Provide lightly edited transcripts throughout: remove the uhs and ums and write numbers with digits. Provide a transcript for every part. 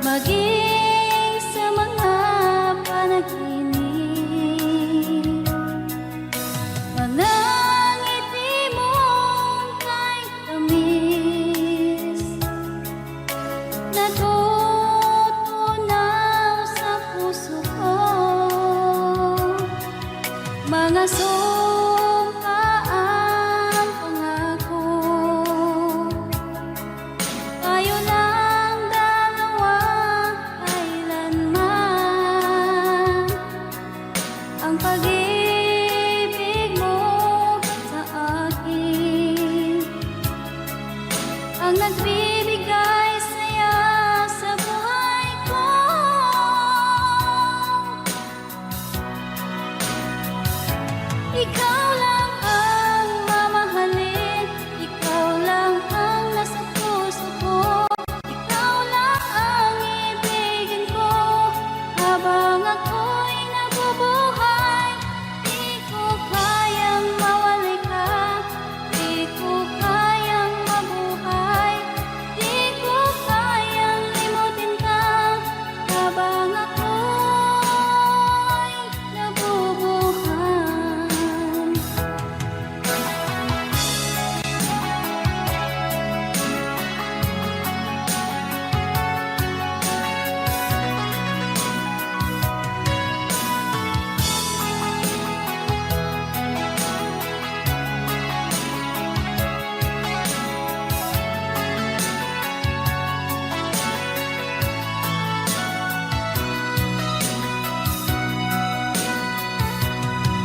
maging sa mga panaginip. Mga ngiti mong kay tamis, natutunaw sa puso ko. Mga sumkaang pangako, tayo lang dalawa kailanman. Ang pag-ibig mo sa akin ang nagbibigay saya sa buhay ko. Ikaw lang ang mamahalin, ikaw lang ang nasa puso ko. Ikaw lang ang ibigin ko habang ako'y nabubuhay. Di ko kayang mawalay ka, di ko kayang mabuhay, di ko kayang limutin ka habang ako'y nabubuhay.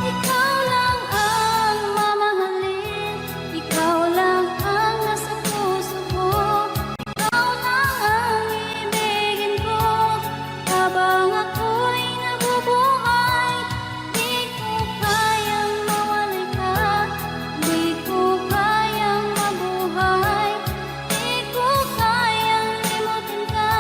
Ikaw lang ang mamahalin, ikaw lang ang nasa puso ko. Ikaw lang ang ibigin ko habang ako'y nabubuhay. Di ko kayang mawalay ka, di ko kayang mabuhay, di ko kayang limutin ka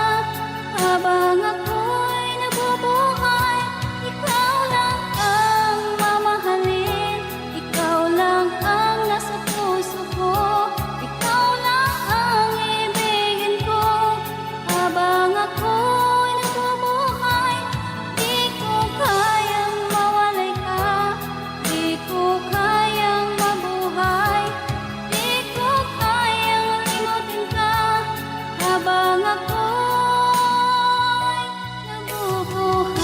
habang ako'y nabubuhay. Ikaw lang ang mamahalin, ikaw lang ang nasa puso ko. Ikaw lang ang ibigin ko habang ako'y nabubuhay. Di ko kayang mawalay ka, di ko kayang mabuhay, di ko kayang limutin ka habang ako'y nabubuhay.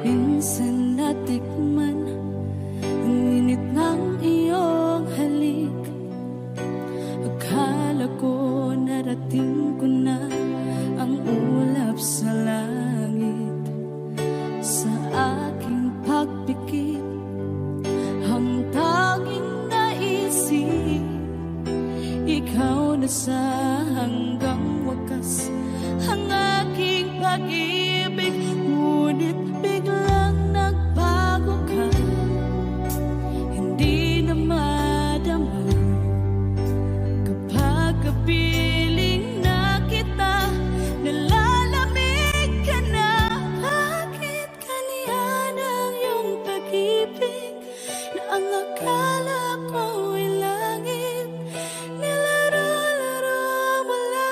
Minsan natikman ang init ng iyong halik. Akala ko narating ko na ang ulap sa langit. Sa aking pagpikit, ang tanging naisip, ikaw na sa hanggang wakas ang aking pag-ibig. Ngunit biglang nagbago ka, hindi na madama kapag kapiling na kita. Nalalamig ka na, bakit kaniyan ang iyong pag-ibig na ang akala ko'y langit? Nilaro-laro mo lang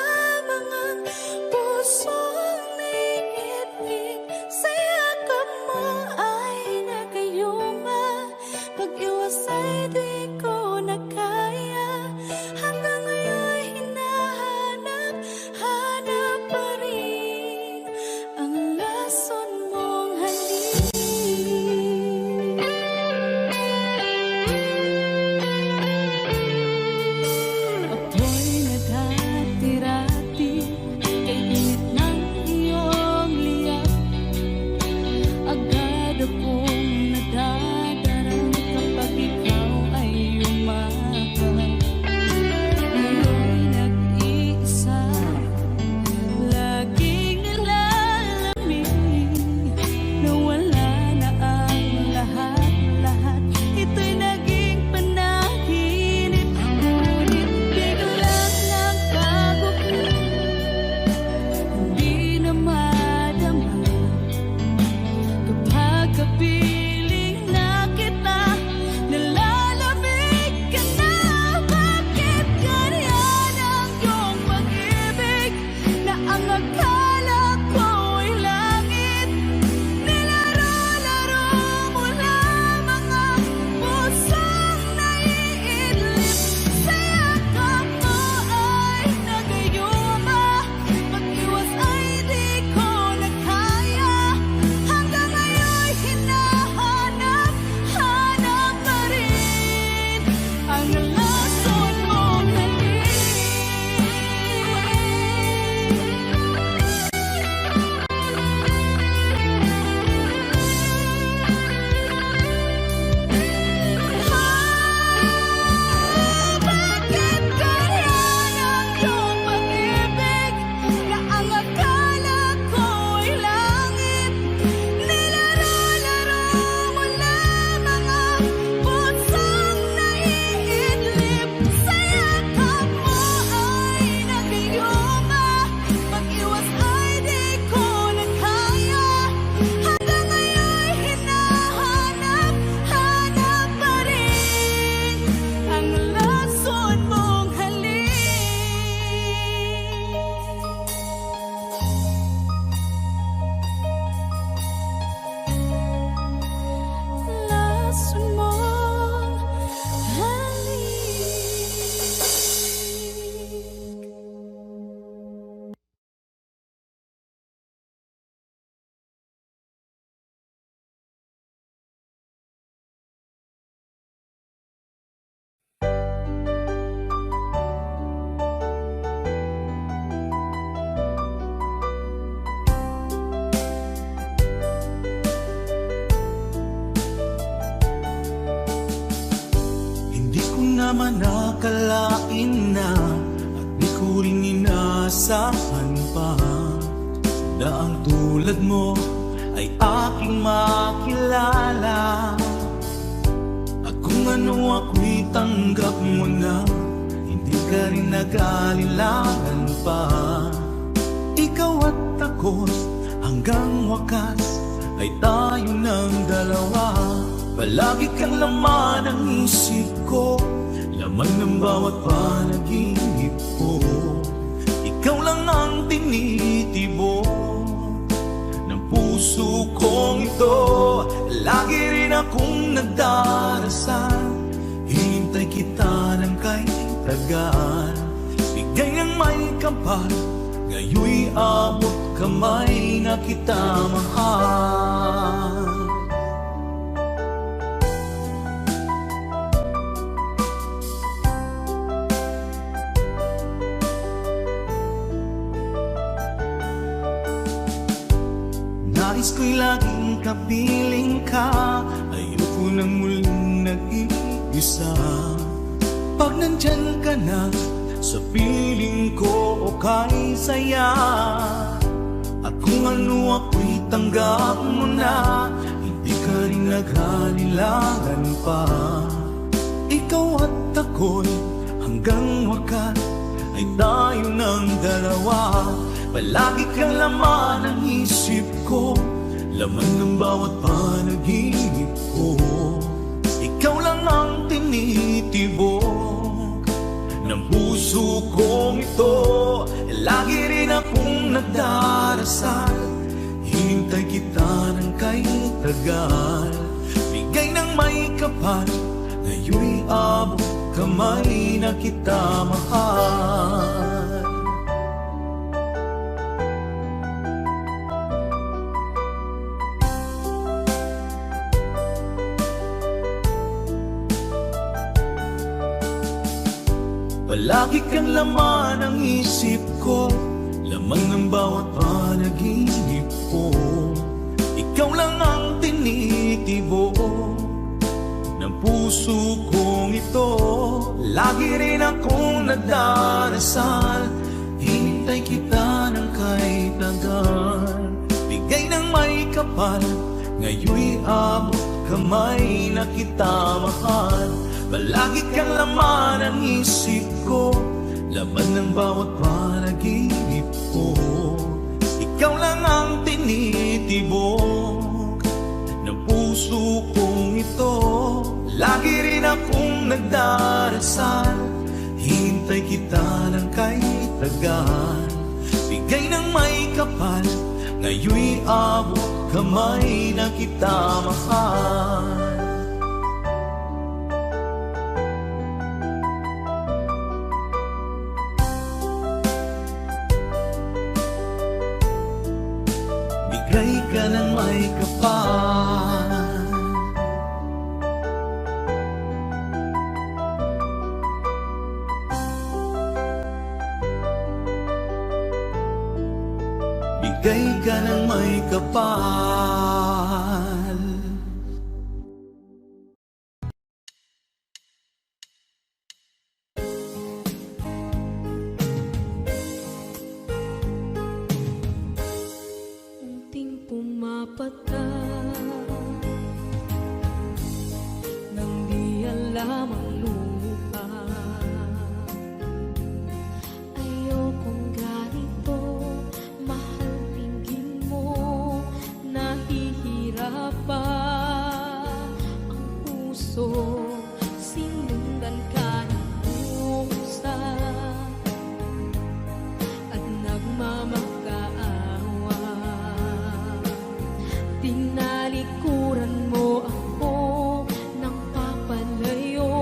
Di ko naman nakalain na at di ko rin inasahan pa na ang tulad mo ay aking makilala. At kung ano ako'y tanggap mo na, hindi ka rin nag-alilangan pa. Ikaw at ako hanggang wakas ay tayo ng dalawa. Palagi kang laman ng isip ko, laman ng bawat panaginip ko. Ikaw lang ang tinitibo ng puso kong ito. Lagi rin akong nagdarasal, hinintay kita ng kahit tagal. Bigay ng may kapal, ngayoy abot kamay na kita mahal. Nais ko'y laging kapiling ka, ayoko nang muling nag-iisa. Pag nandyan ka na, sa piling ko okay saya. At kung ano ako'y tanggap mo na, hindi ka rin naghalilangan pa. Ikaw at ako'y hanggang wakas ay tayo ng dalawa. Palagi kang laman ng isip ko, laman ng bawat panaginip ko. Ikaw lang ang tinitibok ng puso kong ito. Lagi rin akong nagdarasal, hinintay kita ng kahit tagal. Bigay ng may kapal, ngayoy abot kamay na kita mahal. Palagi kang laman ng isip ko, laman ng bawat panaginip ko. Ikaw lang ang tinitibo ng puso kong ito. Lagi rin akong nagdarasal, hinintay kita ng kahit tagal. Bigay ng may kapal, ngayoy abot kamay na kita mahal. Palagi kang laman ng isip ko, laman ng bawat panaginip ko. Ikaw lang ang tinitibok ng puso kong ito. Lagi rin akong nagdarasal, hintay kita ng kahit tagal. Bigay ng may kapal, ngayoy abot kamay na kita mahal. Bigay ka ng may kapal, bigay ka ng may kapal. Unting pumapatak nang di alam ang lupa. Ayokong ganito, mahal, tingin mo, nahihirapan ang puso. Sinundan ka ng pusa at nagmamakaawa. Tinalikuran mo ako ng papalayo,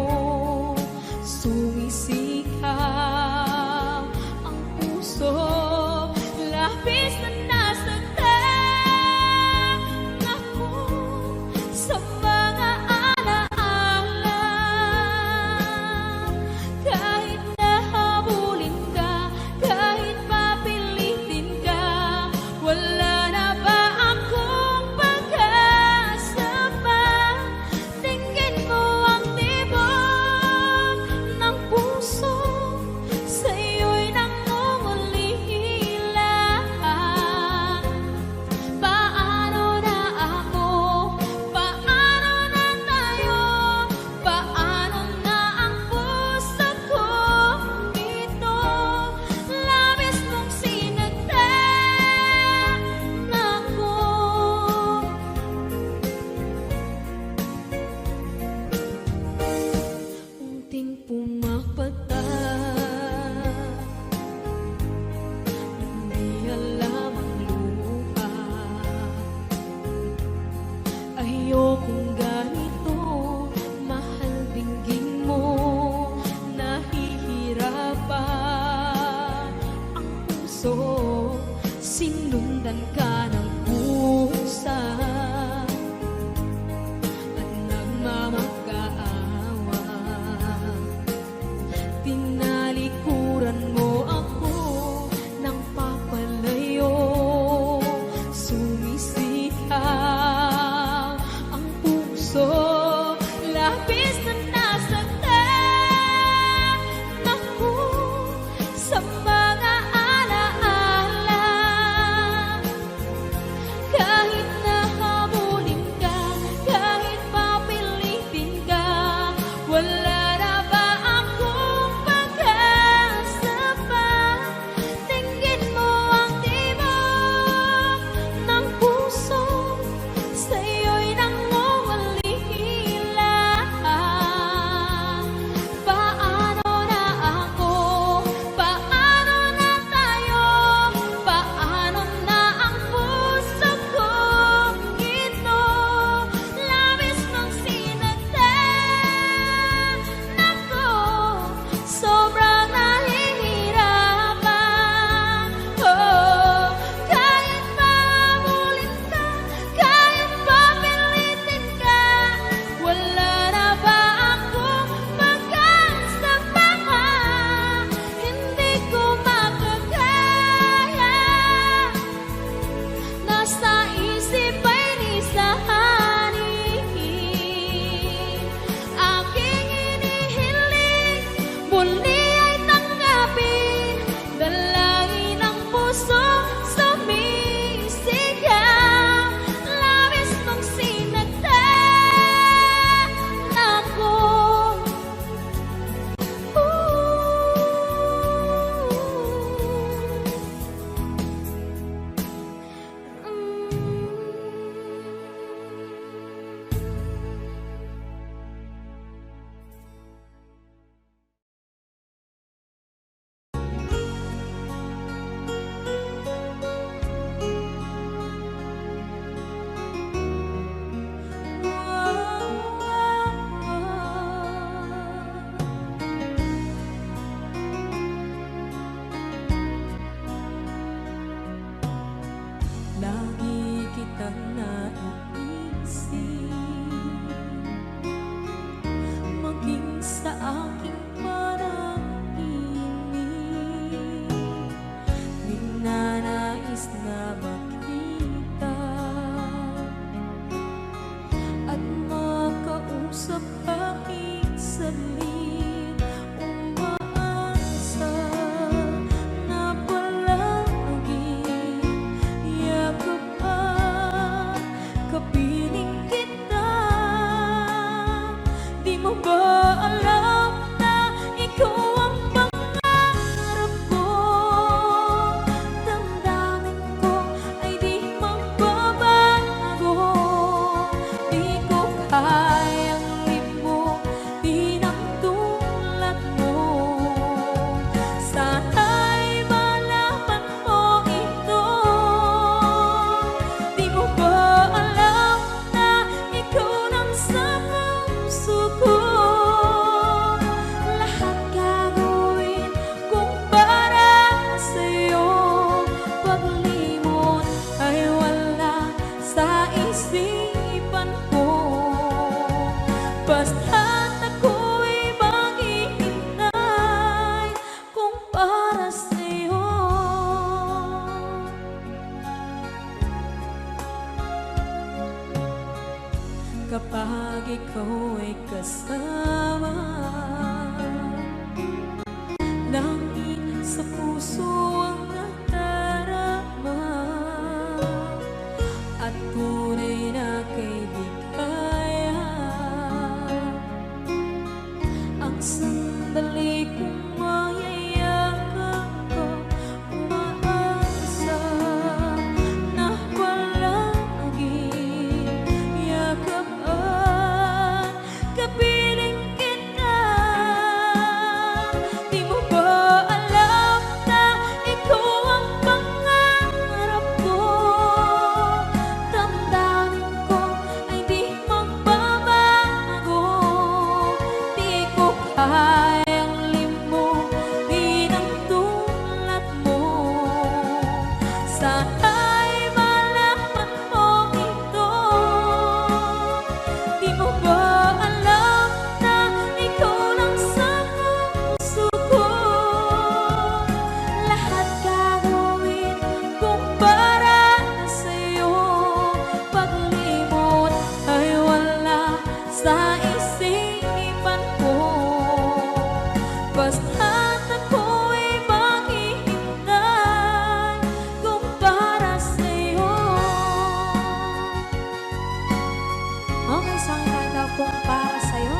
sumisikap ang puso. Labis na nasaktan ako sa mga alaala. Kahit nahabulin ka, kahit papilitin ka, wala na ba akong pag-asa pa? Tingin mo ang tibok mata, hindi alam ang luha. Ayokong ganito, mahal dinggin mo, nahihirapan ang puso, sinundan ka ng pusa at nagmamakaawa. Tinalikuran mo ako ng papalayo, sumisigaw ang puso, labis na nasaktan ako sa mga alaala. Kahit nahabulin ka, kahit papilitin ka, wala na ba akong pag-asa pa? Tingin mo ang tibok ng puso, sa'yo'y nangungalila. Paano na ako? Paano na tayo? Paano na ang puso kong ito? Labis mong sinaktan ako, sobrang nahihirapan. Oh, kahit mahabulin ka, kahit papilitin ka, wala na ba akong pag-asa pa? Hindi ko makakaya, nasa isip ay nisahanin. Aking inihiling, muli ay tanggapin, dalangin ng puso, sumisigaw. Labis mong sinaktan ako. Lagi kitang naiisip, maging sa aking parang inip. Ninanais na makita at makausap kahit saglit. Umaasa na palagi yakap at kapiling kita. Di mo ba alam na ikaw ang pangarap ko? Damdamin ko ay di magbabago. Di ko kayang libog din ang tulad mo. Sana'y malaman mo ito. Di mo ba alam na ikaw nang sa puso ko? Lahat gagawin kung para sa'yo. Paglimot ay wala sa isipan ko. Basta't ako'y maghihintay kung para sa'yo. Kapag ikaw ay kasama, langit sa puso ang nadarama, at tunay na kaibigan. Ang sandali kong mayayakap ko, umaasa na palagi yakap at kapiling kita. Basta't ako'y maghihintay kung para sa'yo. Okay, sa akin na daw kung para sa'yo.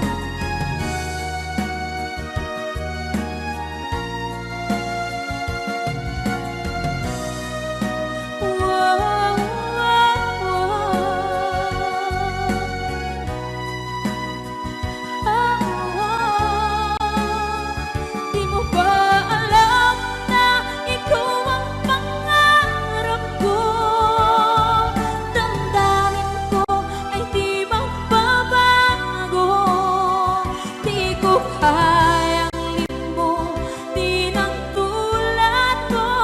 Di mo ba alam na ikaw ang pangarap ko? Damdamin ko ay di magbabago. Di ko kayang limutin ang tulad mo.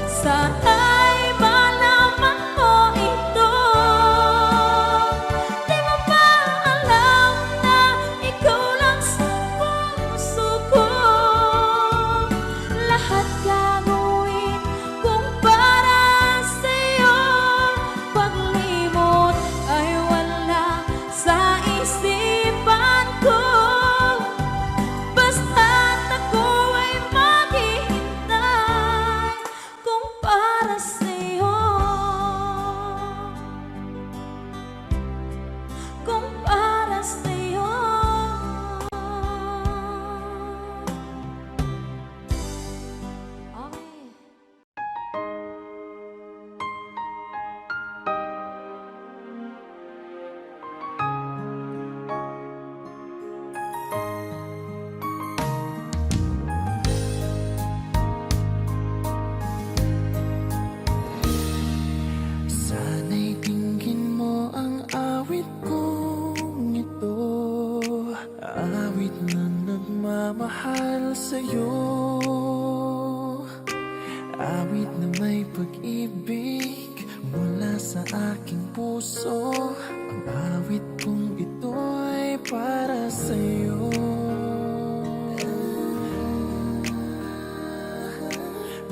Sana'y malaman mo ito. Di mo ba alam na ikaw lang sa puso ko? Lahat gagawin kung para sa'yo. Paglimot ay wala sa isipan ko. Basta't ako ay maghihintay kung para sa'yo. Kung para sa'yo. Okay. Sana'y tingin mo ang awit kong ito, awit na nagmamahal sa'yo, awit na may pag-ibig mula sa aking puso. Ang awit kong ito'y para sa'yo.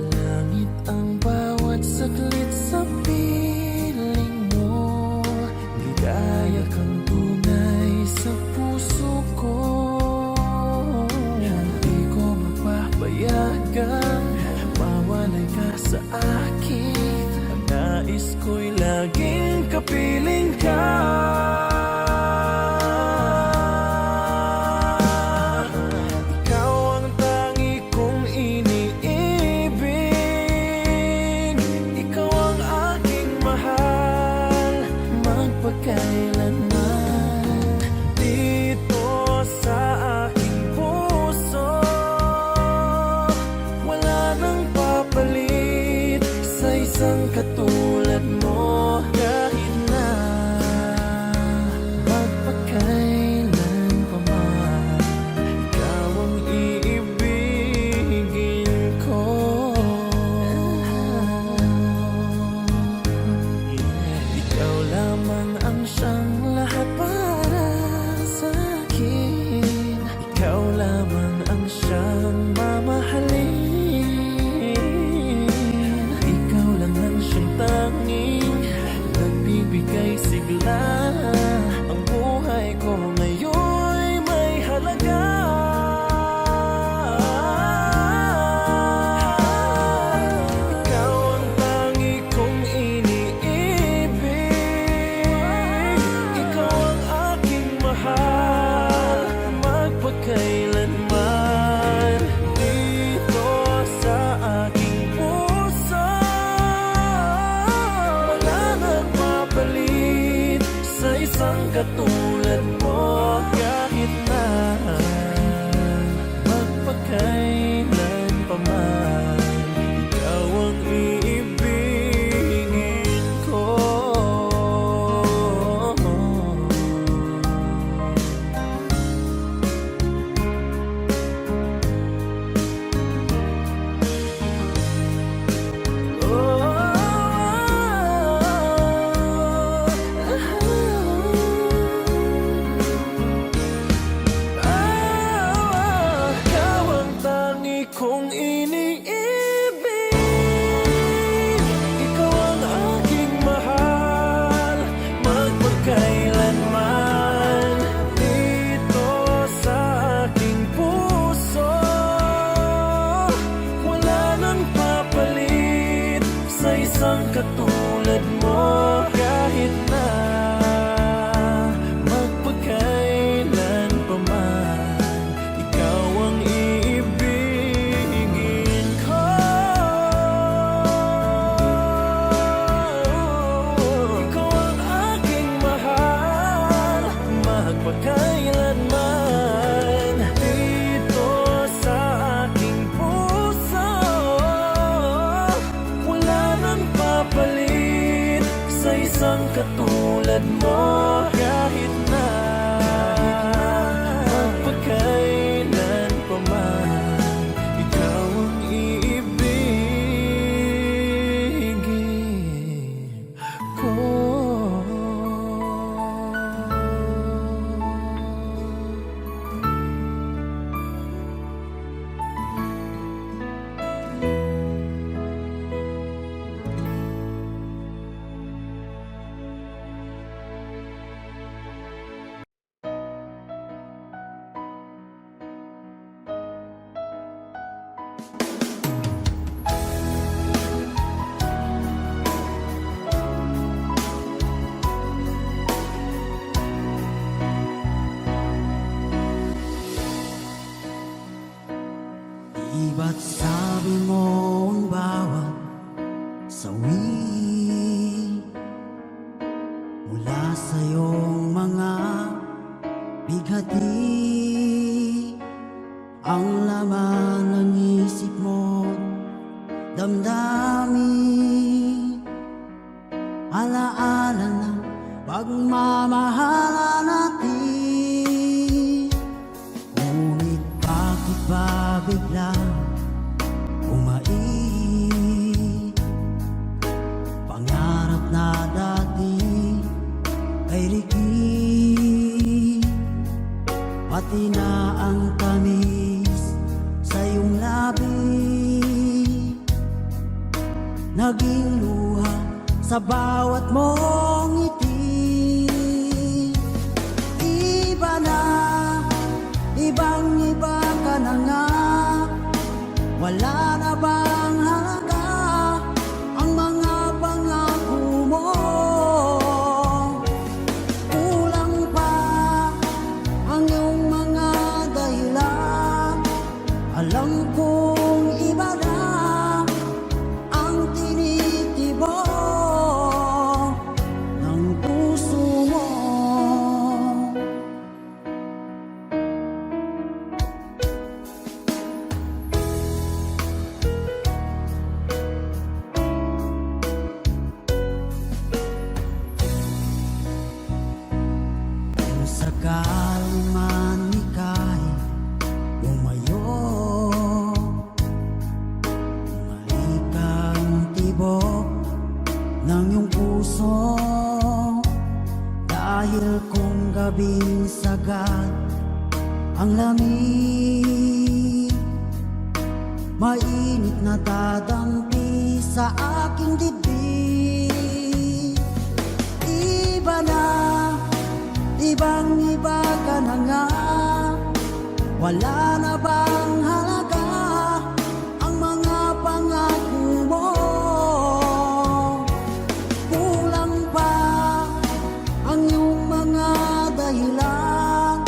Langit ang bawat saglit sa piling mo, ligaya kang tunay sa puso ko. Hindi ko mapapayagan mawalay ka sa akin. Ang nais ko'y laging kapiling ka. Ikaw ang tangi kong iniibig. Ikaw ang aking mahal magpakailanman. Dito sa aking puso wala nang papalit sa isang katulad mo. Kahit na katulad mo kahit na magpakailan pa man. Ikaw ang iibigin ko. Ikaw ang aking mahal, magpakailanman. Dito sa aking puso, wala nang papalit sa isang katulad mo kahit na magpakailan pa man. Ikaw ang iibigin ko. Di ba't sabi mo ang bawat sawi mula sa iyong mga bighati ang laman ng isip mo, damdamin, alaala ng pagmamahala natin. Ngunit bakit ba biglang umait? Pangarap na dati ay ligid, pati na ang tamis sa iyong labi, naging luha sa bawat mong ngiti. Iba na, ibang-iba ka na nga, wala na bang halaga ang mga pangako mo? Kulang pa ang iyong mga dahilan, alam kong iba na ang tinitibok ng puso mo. Kung sakaling man ika'y lumayo, malikang tibok ng iyong puso, dahil kung gabing sagad ang lamig, mainit na dadampi sa aking dibdib. Iba na, ibang-iba ka na nga, wala na bang halaga ang mga pangako mo? Kulang pa ang iyong mga dahilan,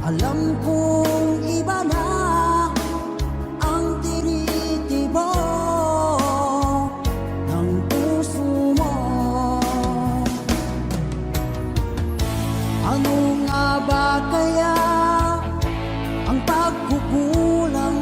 alam kong iba na ang tinitibok ng puso mo. Ano nga ba kaya ang pagkukulang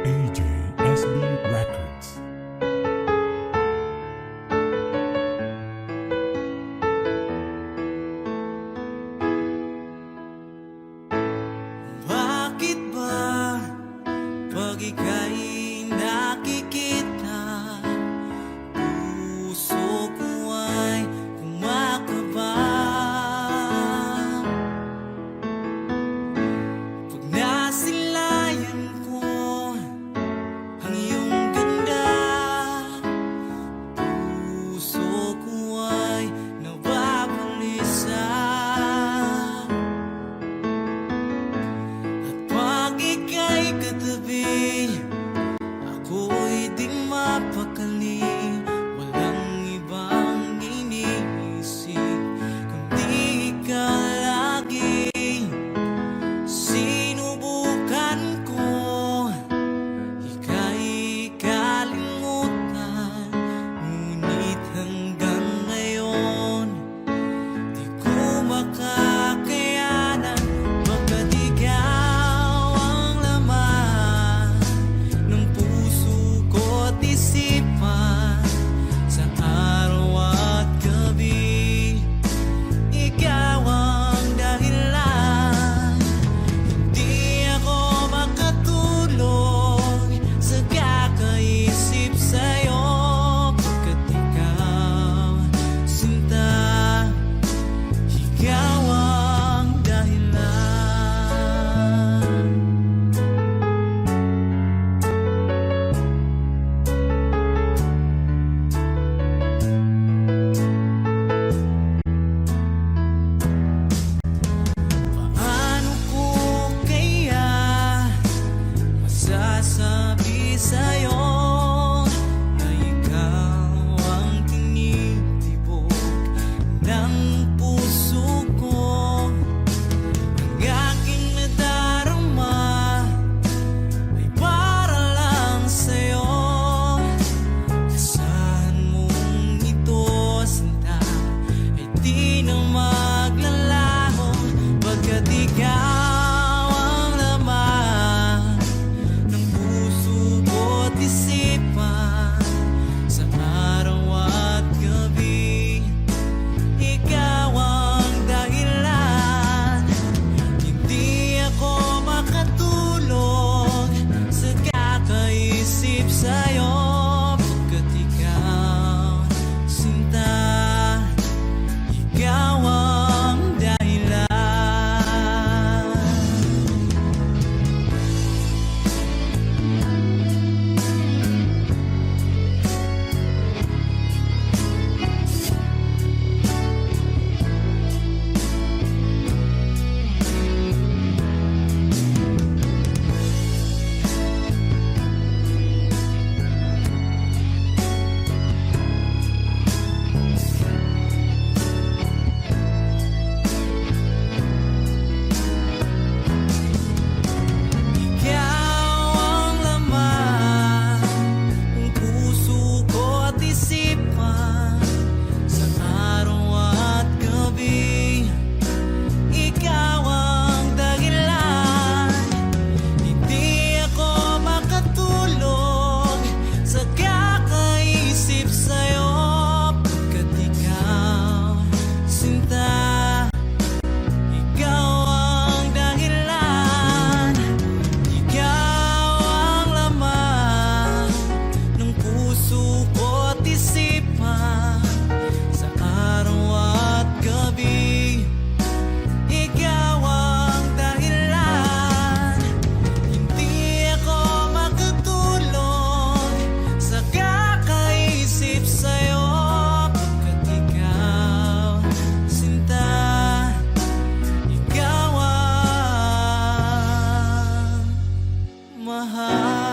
AJSB Records. Bakit ba pag ika'y nakikita, puso ko ay kumakaba? Pag nasilayan ko ang iyong ganda, puso ko ay nababalisa. At pag ika'y katabi, ako'y di mapakali. Walang ibang iniisip kundi ikaw lagi. Sinubukan ko ika'y kalimutan, ngunit hanggang ngayon di ko makakayanan. Pagkat ikaw ang laman ng puso ko't isipan, sa araw at gabi ikaw ang dahilan. Di ako makatulog sa kakaisip sa'yo, pagkat ikaw, sinta, ikaw ang dahilan. Paano ko kaya masasabi sa'yo na ikaw ang tinitibok ng puso ko? Ang aking nadarama ay para lang sa'yo. Asahan mong ito, sinta, ay di na maglalaho, pagkat ikaw ang laman ng puso ko't isipan, sa araw at gabi ikaw ang dahilan. Hindi ako makatulog sa kakaisip sa'yo, pagkat ikaw, sinta, ikaw ang dahilan. Ikaw ang laman ng puso ko't isipan, sa araw at gabi ikaw ang dahilan. Hindi ako makatulog sa kakaisip sa'yo, pagkat ikaw, sinta, ikaw ang dahilan. Ikaw ang laman ng puso ko't isipan, sa araw at gabi ikaw ang dahilan. Hindi ako makatulog sa kakaisip sa'yo, pagkat ikaw, sinta, ikaw ang mahal.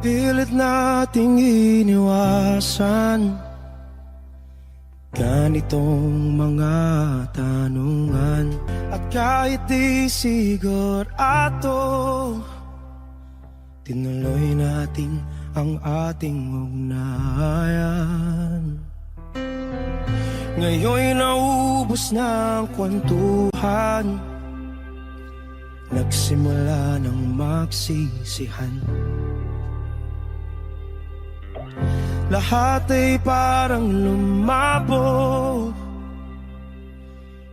Pilit nating iniwasan ganitong mga tanungan. At kahit di sigurado, tinuloy natin ang ating ugnayan. Ngayon'y naubos na ang kwentuhan, nagsimula ng magsisihan. Lahat ay parang lumabo,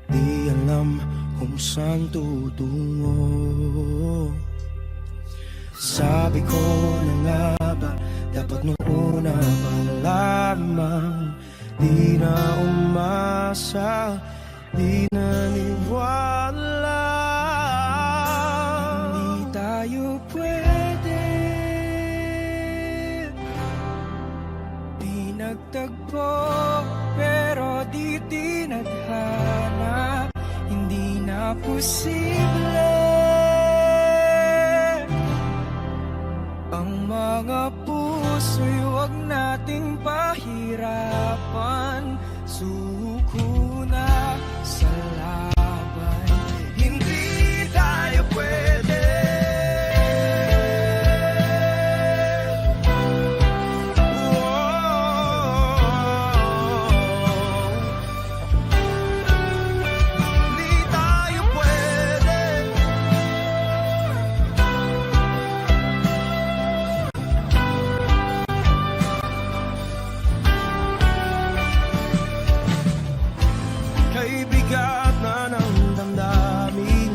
di alam kung saan tutungo. Sabi ko na nga ba, dapat nung una pa lamang, di na umasa, di naniwala. Hindi tayo pwede, di nagtagpo, pero di tinadhana. Hindi na posible ang mga puso'y huwag nating pahirapan. Suko na sa laban, hindi tayo pwede. Hindi tayo pwede. Kay bigat na ng damdamin,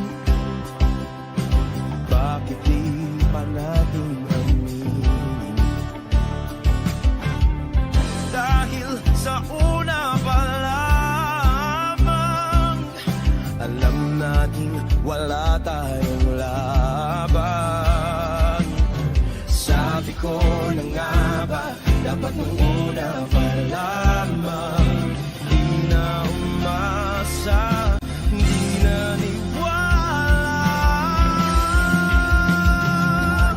bakit di pa natin aminin? Dahil sa una pa lamang, alam natin wala tayong laban. Sabi ko na nga ba, dapat nung una pa lamang, di na umasa, di naniwala.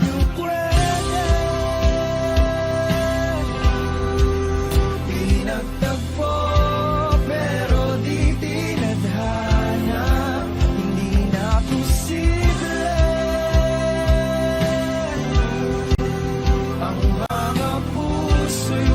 Di pwede, di nagtagpo, pero di tinadhana. Hindi na posible ang mga puso'y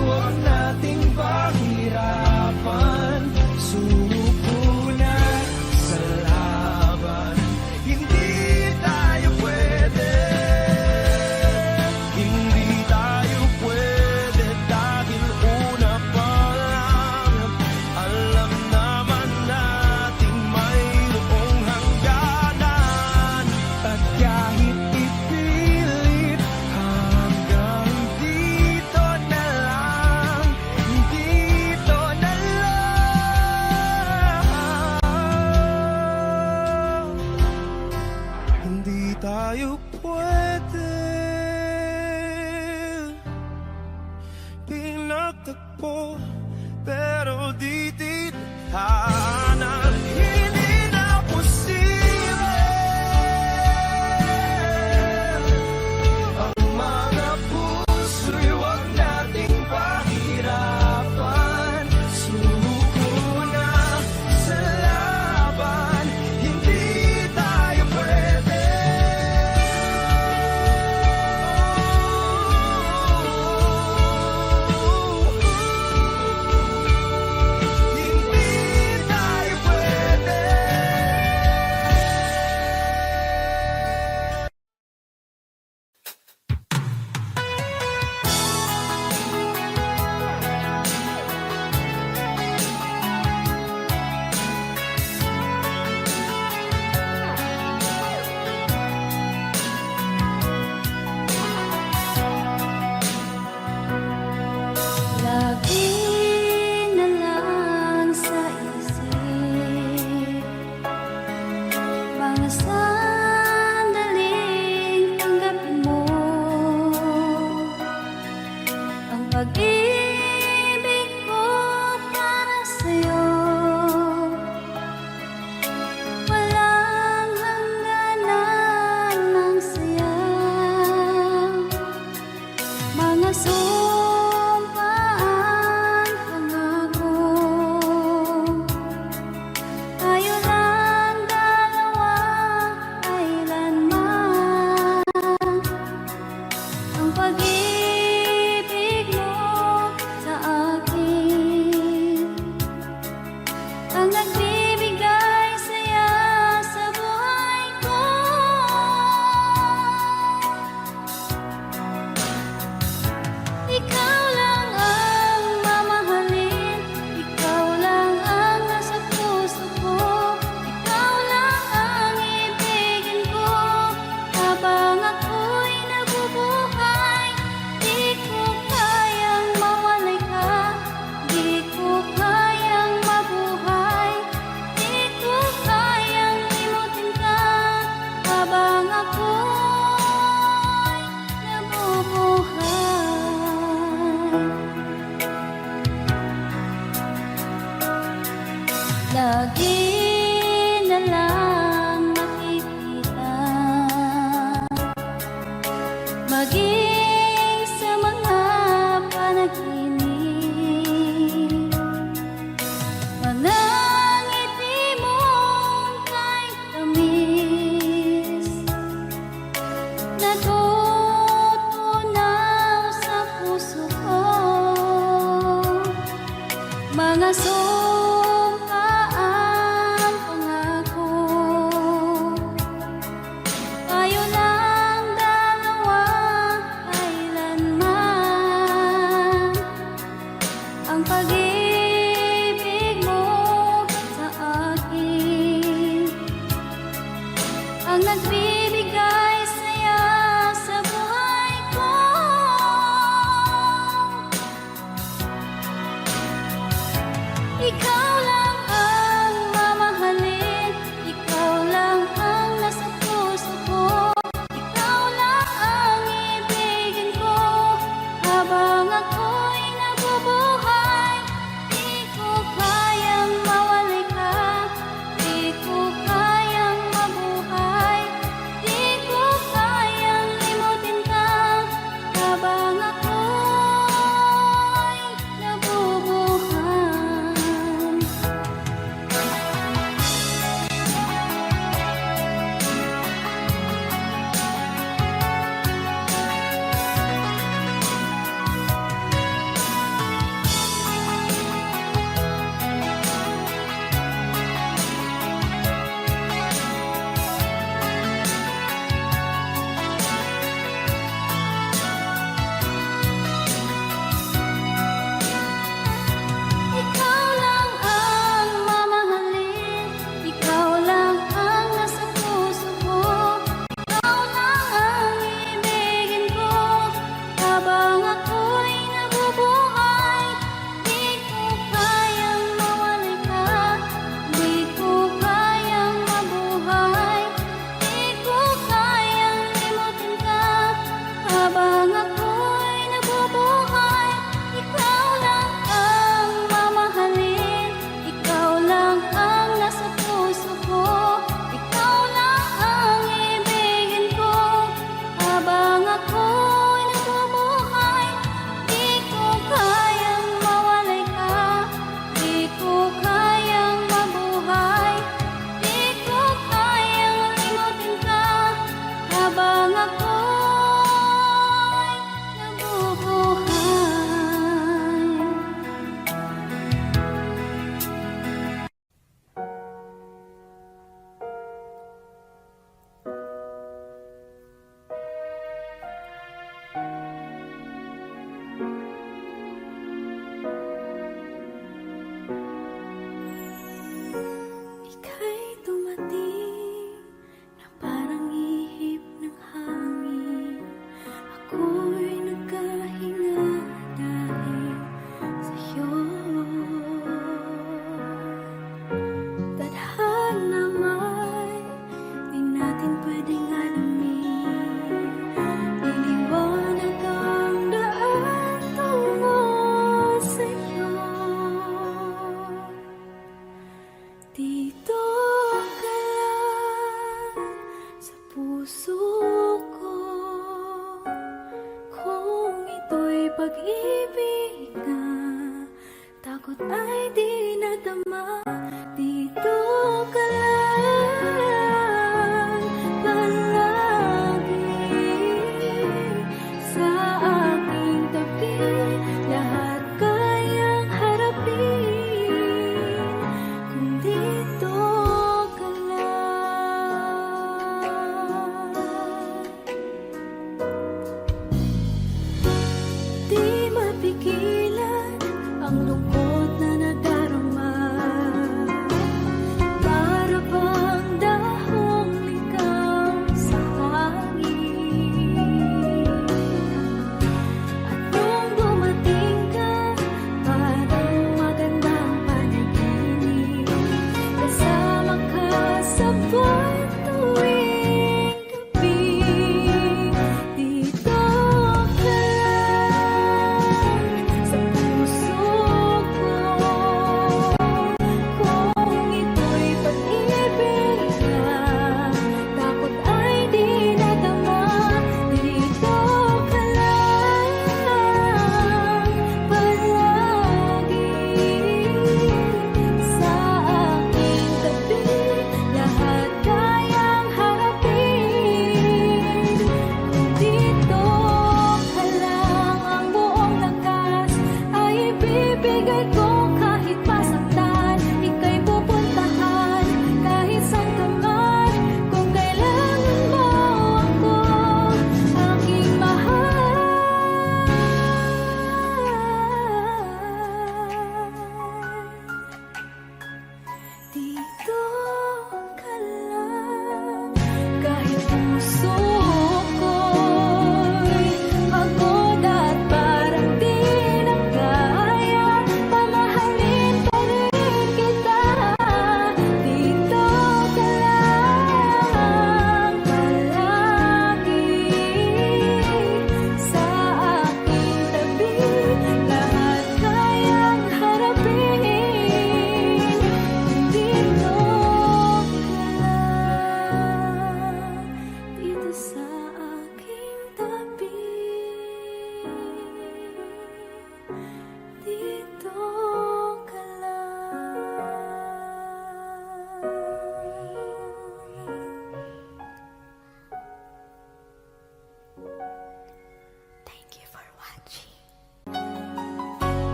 Di na lang makikita, maging sa mga panaginip. Mga ngiti mong kay tamis, natutunaw sa puso ko. Mga sumpa ang pangako,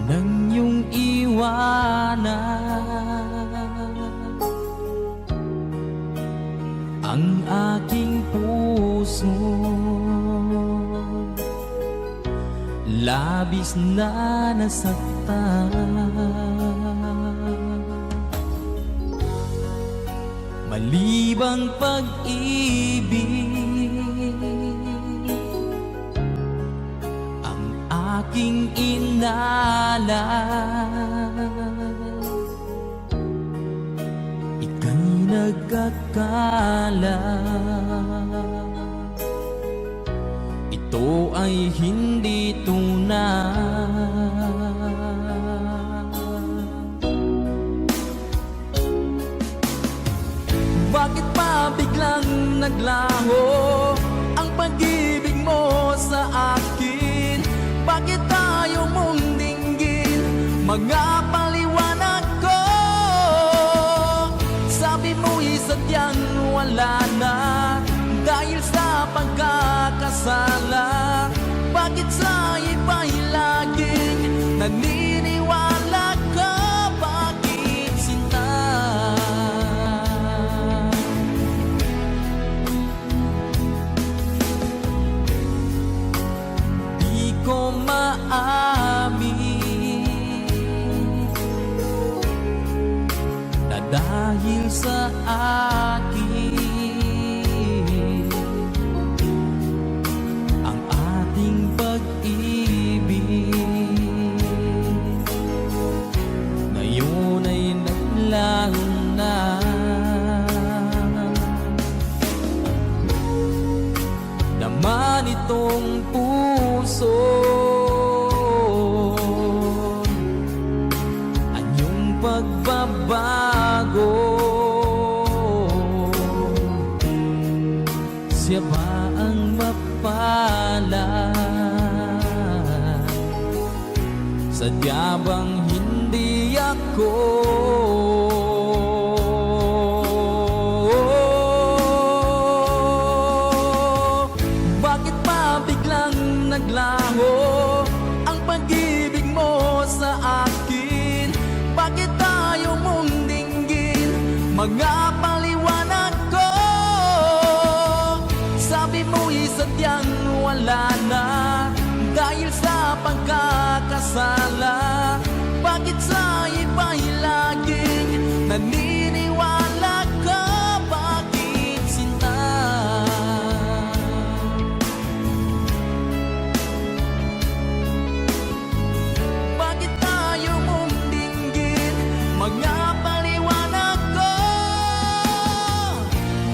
ng iyong iwanan. Ang aking puso labis na nasaktan. Malibang pag-ibig ang aking inalay. Ika'y nagkakala, ito ay hindi tunay. Bakit pa biglang naglaho ang pag-ibig mo sa akin? Bakit tayo mong dinggin mga paliwanag ko? Sabi mo'y sadyang wala na dahil sa pagkakasala. Bakit sa iba'y laging naniniwala ka? Bakit sinta? Di ko maamin na dahil sa akin ang ating pag-ibig ngayon ay naglaho na. Naman itong puso anyong pagbabago. Siya ba ang mapalad? Sadya bang hindi ako? Bakit pa biglang naglaho ang pag-ibig mo sa akin? Bakit tayo mong dinggin mga paliwanag ko? Sabi mo'y sadyang wala na dahil sa pagkakasala. Bakit sa iba'y laging naniniwala ka? Bakit sinta? Bakit tayo mong dinggin mga paliwanag ko?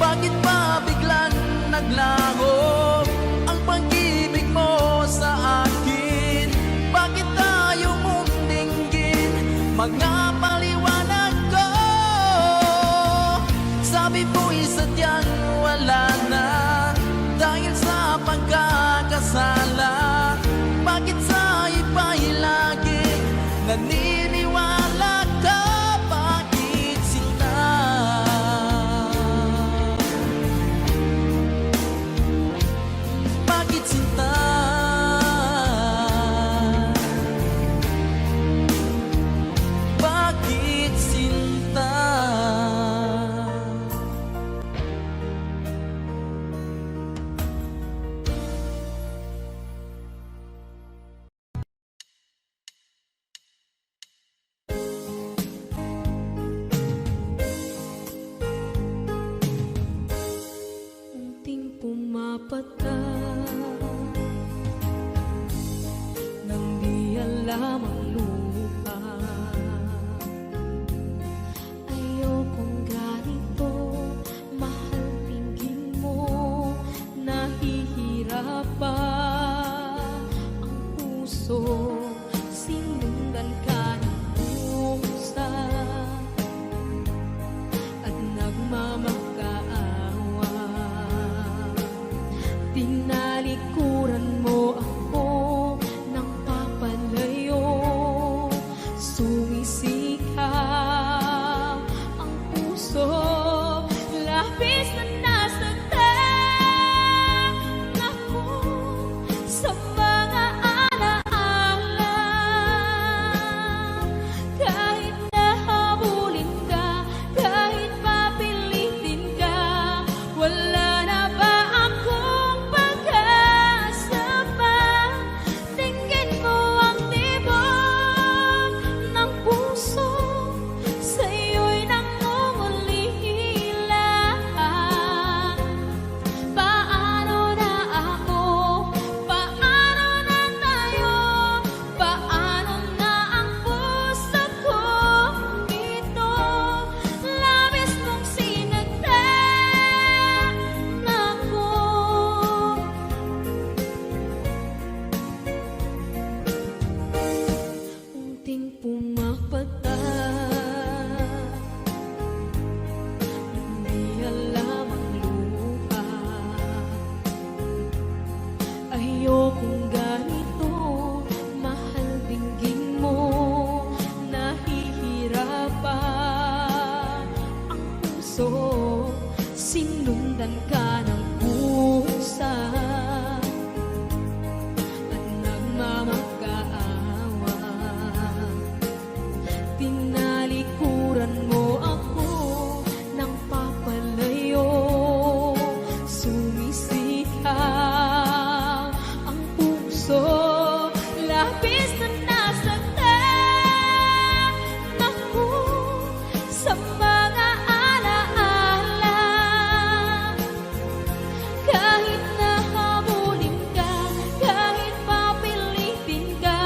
Bakit pa biglang naglaho ang pag-ibig mo sa akin? Bakit tayo mong dinggin mga paliwanag ko? Sabi mo'y sadyang wala na dahil sa pagkakasala. Bakit sa iba'y laging naniniwala ka? Bakit sinta? Bakit sinta? Bakit sinta? Unting pumapata nang di alam ang lupa. Ayokong ganito, mahal pinggin mo. Nahihirapan ang puso, sinundan ka ng pusa at nagmamakaawa. Tinalikuran mo ako ng papalayo, sumisikap ang puso, labis na nasaktan ako sa mga alaala. labis na nasaktan ako sa mga alaala. Kahit nahabulin ka, kahit papilitin ka,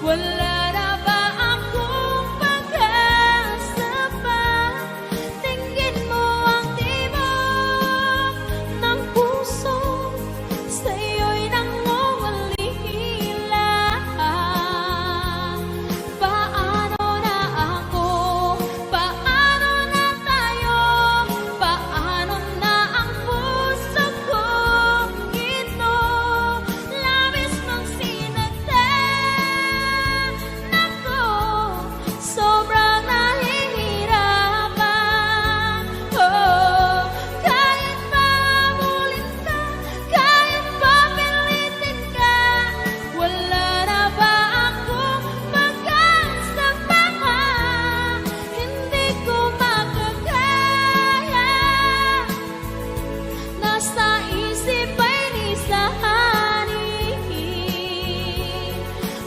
wala na ba akong pag-asa pa? Tingin mo ang tibok ng puso, sa'yo'y nangungulila. Paano na ako? Paano na tayo? Paano na ang puso kong ito? Labis mong sinaktan ako, sobrang nahihirapan. Oh, kahit mahabulin ka, kahit papilitin ka, wala na ba akong pag-asa pa? Hindi ko makakaya, nasa isip ay nisahanin.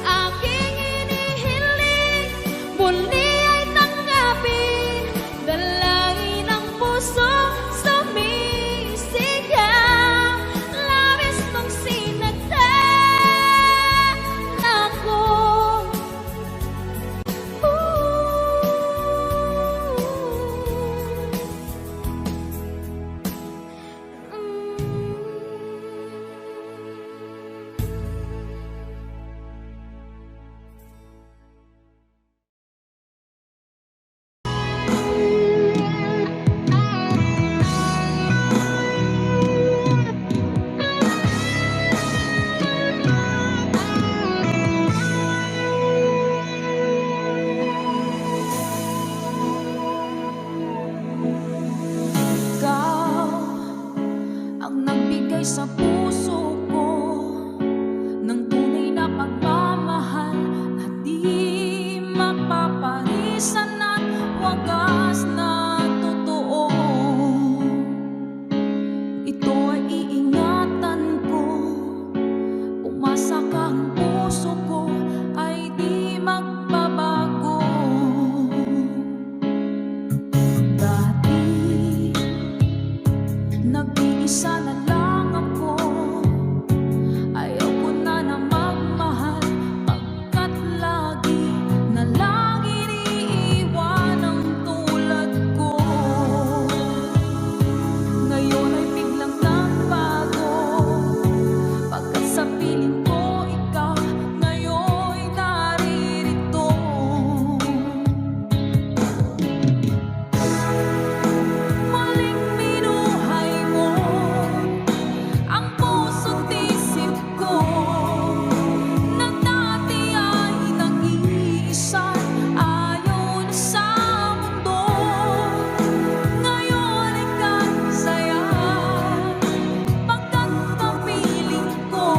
Aking inihiling, muli ay tanggapin, dalangin ang puso sumisigaw. Labis mong sinaktan ako. Ikaw ang nagbigay sa puso ko ng tunay na pagmamahal na di mapaparisan at wagas na totoo. Ito ay iingatan ko, umasa ka, ang puso ko ay di magbabago. Dati nag-iisa na lang ako, ayaw ko na na magmahal, pagkat lagi na lang iniiwan ang tulad ko. Ngayon ay biglang nagbago, pagkat sa piling ko ikaw ngayon naririto. Muling binuhay mo ang puso't isip ko, na dati ay nag-iisa, ayaw na sa mundo. Ngayon ay kasaya, pagkat kapiling ko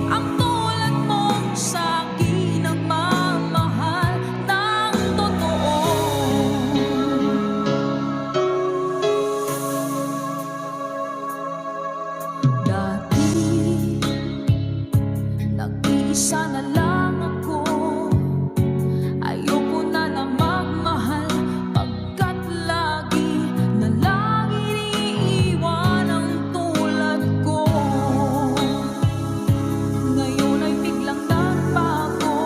ang tulad mong sa'kin ang mamahal ng totoo. Dati nag-iisa na lang ako, ayoko na na magmahal, pagkat lagi na lang iniiwan ang tulad ko. Ngayon ay biglang nagbago,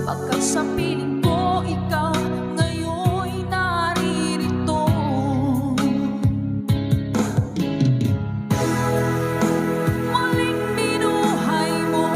pagkat sa piling ko ikaw ngayon naririto. Muling binuhay mo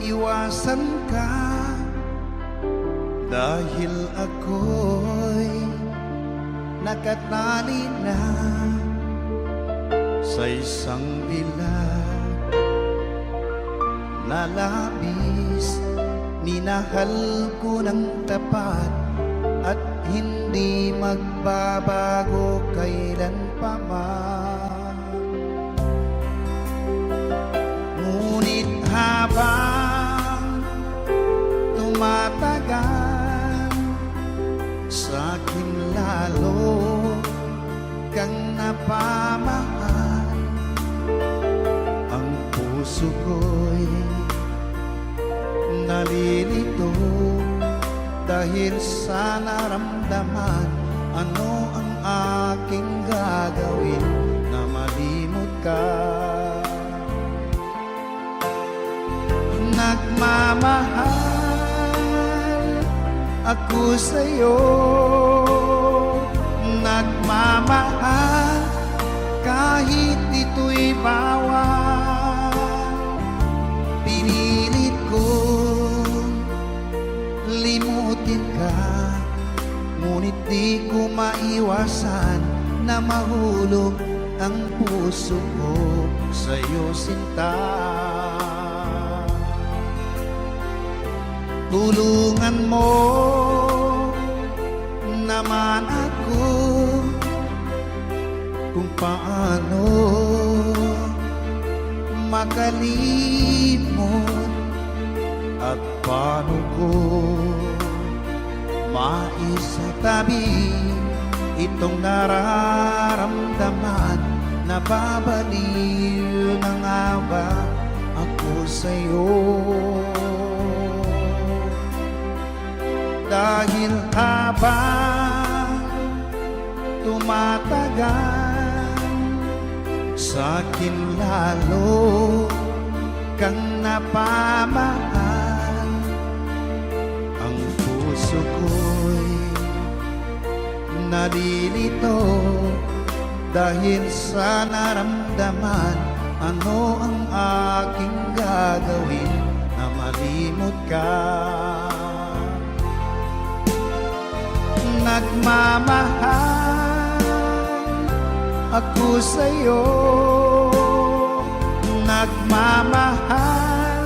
iwasan ka, dahil ako'y nakatali na sa isang dilag na labis. Minahal ko ng tapat at hindi magbabago kailan pa man. Ngunit habang tumatagal, sa'kin lalo kang napamahal. Ang puso ko'y nalilito dahil sa naramdaman. Ano ang aking gagawin na malimot ka? Nagmamahal ako sa'yo, nagmamahal kahit ito'y bawal. Pinilit kong limutin ka, ngunit di ko maiwasan na mahulog ang puso ko sa'yo, sinta. Tulungan mo naman ako kung paano makalimot at paano ko maisatabi itong nararamdaman. Nababaliw na nga ba ako sa'yo? Dahil habang tumatagal, sa'kin lalo kang napamahal. Ang puso ko'y nalilito dahil sa naramdaman. Ano ang aking gagawin na malimot ka? Nagmamahal ako sa'yo, nagmamahal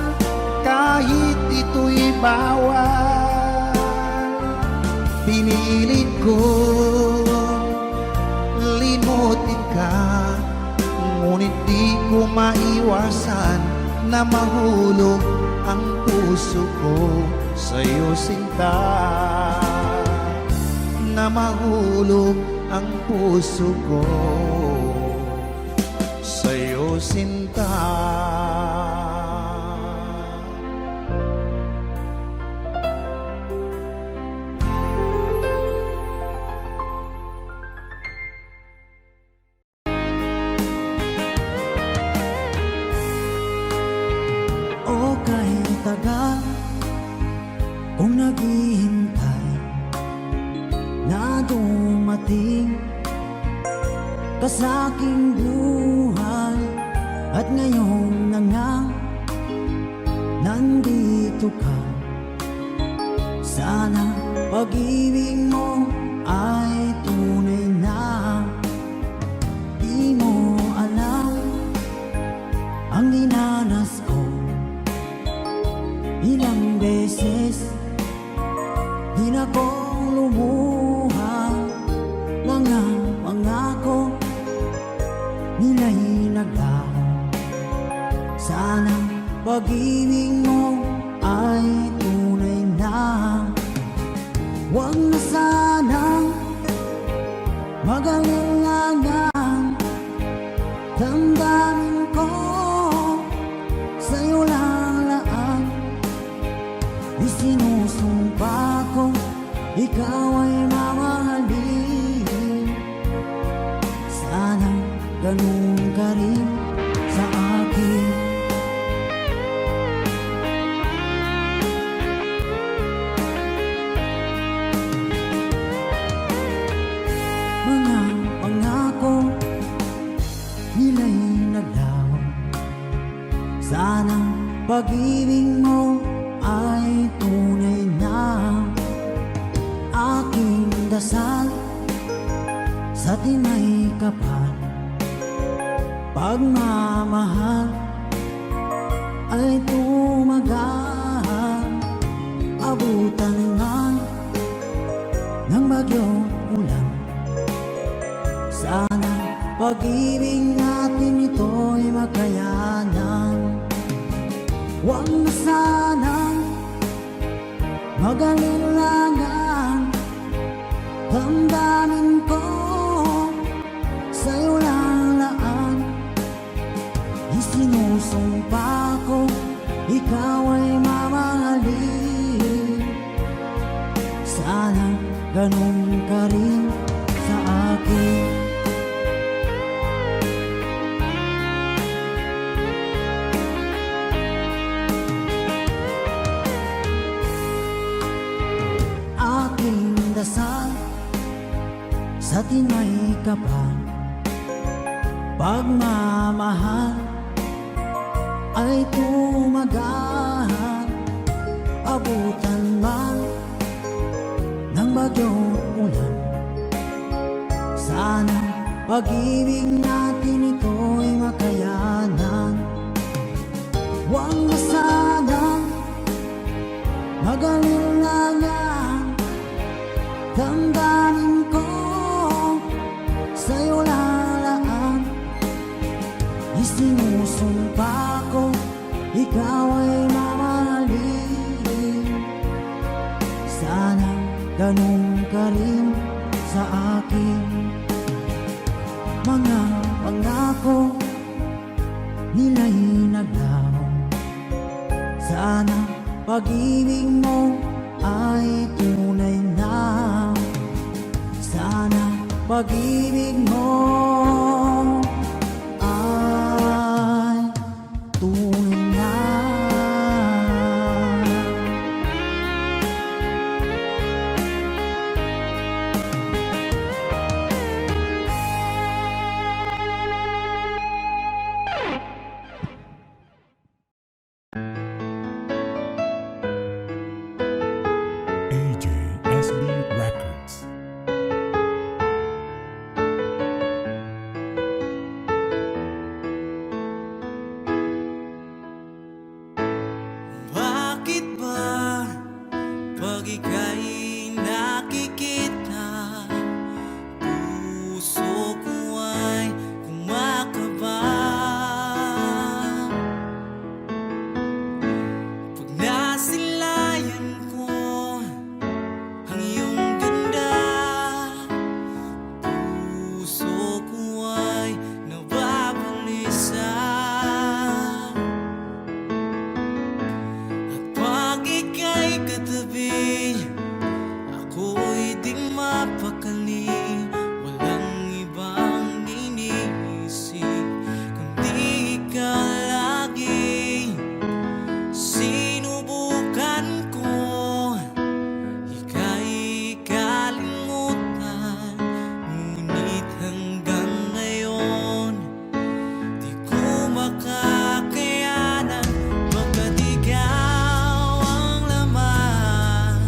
kahit ito'y bawal. Pinilit ko limutin ka, ngunit di ko maiwasan na mahulog ang puso ko sa'yo, sinta. Na mahulog ang puso ko sa'yo, sinta. O kahit tagal kung naghihintay na dumating ka sa aking buhay, at ngayon na nga nandito ka. Sana pag-ibig mo ay tunay na. Di mo alam ang dinanas ko, ilang beses din akong lumuha. Mga pangako nila'y naglaho. Sana pag-ibig mo ay tunay na. Huwag na sanang mag-alinlangan. Damdamin ko sa'yo lang laan. Isinusumpa ko ikaw ay mamahalin. Sana ganun ka rin sa akin. Mga pangako nila'y naglaho. Sana pag-ibig pag-ibig mo ay tunay na aking dasal sa tinay kapal. Pagmamahal ay tumagal, abutan man ng bagyong ulan. Sana pag-ibig natin ito'y makayanan. Huwag na sanang mag-alilangan, damdamin ko sa'yo lang laan. Isinusumpa ko, ikaw ay mamahalin. Sana ganun ka rin sa akin. Aking dasal sa tinay kapal, pagmamahal ay tumagal, abutan man ng bagyong ulan. Sana pag-ibig natin ito'y makayanan. Huwag na sanang mag-alilangan, damdamin ko sa'yo lalaan. Isinusumpa ko, ikaw ay mamahalin. Sana ganun ka rin sa akin. Mga pangako nila'y naglaho. Sana pag-ibig mo ay tunay na. Sana pag-ibig mo ay tunay na. AJSB Records. Bakit ba pag ika'y nakikita, puso ko ay kumakaba? Pag nasilayan ko ang iyong ganda, puso ko ay nababalisa. Pag ika'y katabi, ako'y di mapakali. Walang ibang iniisip kundi ikaw lagi. Sinubukan ko, ika'y kalimutan, ngunit hanggang ngayon di ko makakayanan. Pagkat ikaw ang laman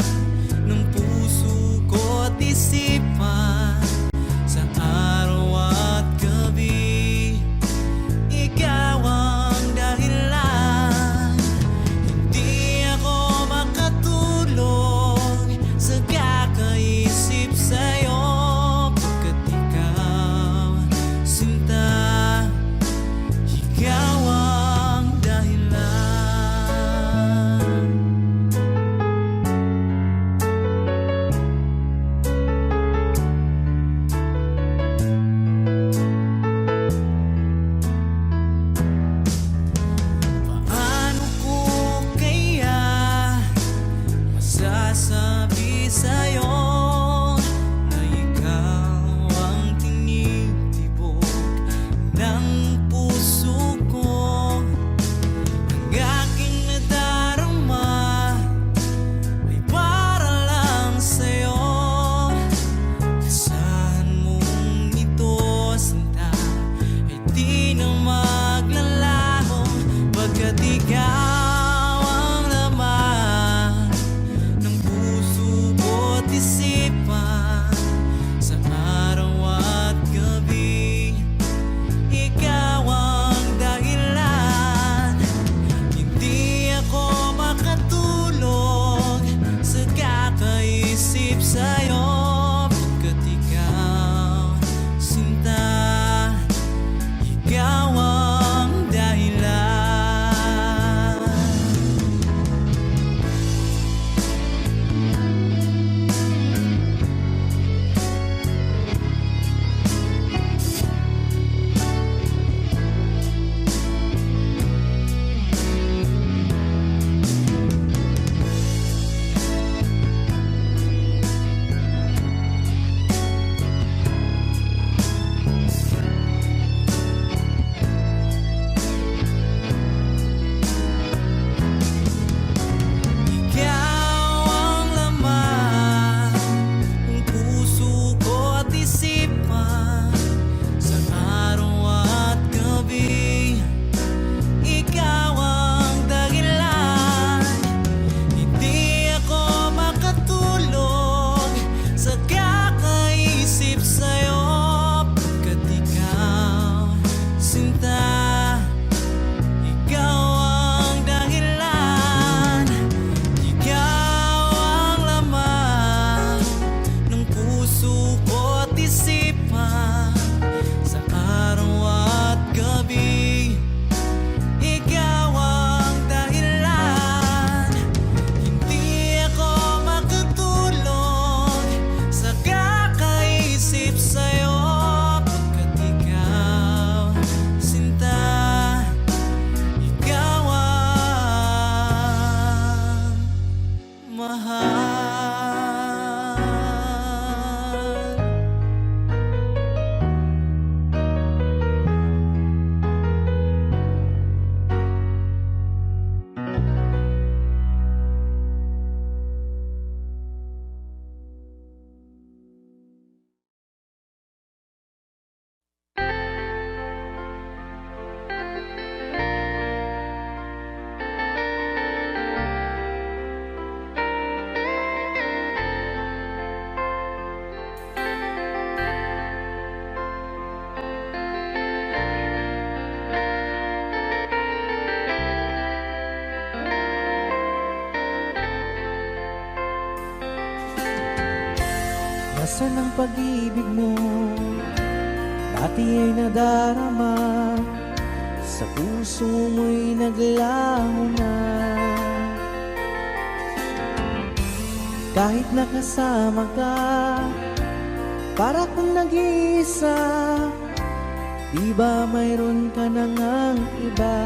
Asan ang pag-ibig mo? Dati ay nadarama, sa puso mo'y naglaho na. Kahit nakasama ka, para kang nag-iisa. Di ba mayroon ka na ngang iba?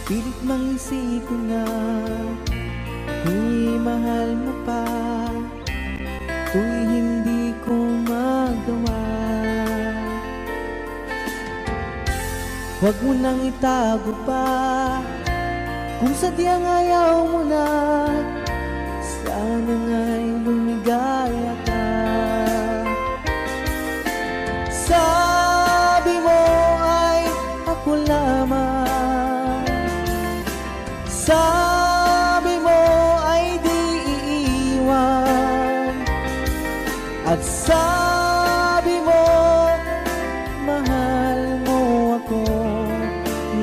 Pilit mang isipin na ako'y mahal mo pa, to'y hindi ko magawa. Huwag mo nang itago pa, kung sadyang ayaw mo na, sana nga'y lumigaya ka. Sabi mo ay ako lamang, sabi mo ay di iiwan, at sabi mo mahal mo ako.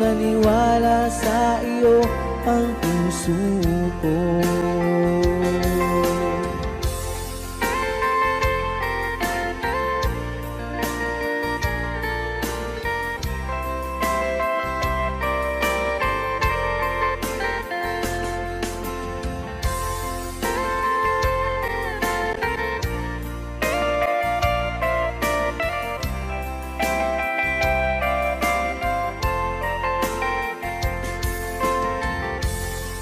Naniwala sa iyo ang puso ko.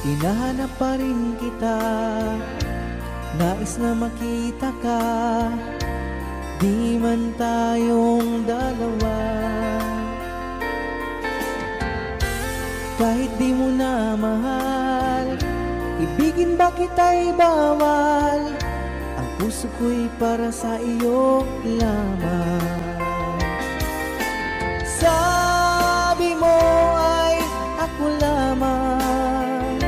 Hinahanap pa rin kita, nais na makita ka, di man tayong dalawa. Kahit di mo na mahal, ibigin ba kita'y bawal? Ang puso ko'y para sa iyo lamang. Sabi mo ay ako lamang,